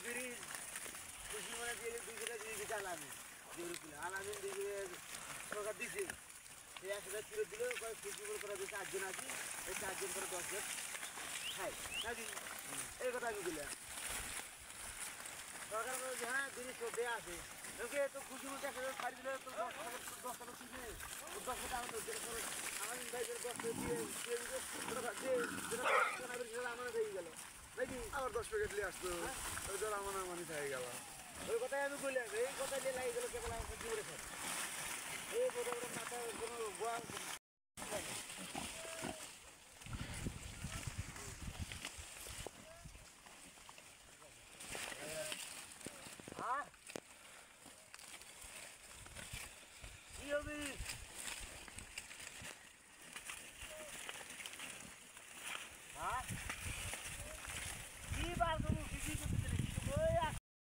bridge খুশি মনে দিয়ে 200 টাকা দিয়ে দিতে আলামিন দিকে সরকার দিছে এই 1,000 তুলে দিল খুশি করে দিচ্ছে 8 জন আছি এই 4 জন করে 10 জন খাই নাকি এই কথা আমি বললাম সরকার বলে যে হ্যাঁ ব্রিজ তো দেয়া আছে ওকে তো খুশি মতো 1,000 ছাড়ি দিলে তো 10 টাকা তুলবে 10 টাকা আমি আলামিন ভাই 10 টাকা দিয়ে আমার হয়ে গেল নাকি আবার 10 প্যাকেট নিয়ে আসতো ওই আমার মানি থেকে গেল ওই কথাই আমি বললাম এই কথাই লাগে গেল কেবল আমার জীবনে এই বড় বড় মাথা কোনো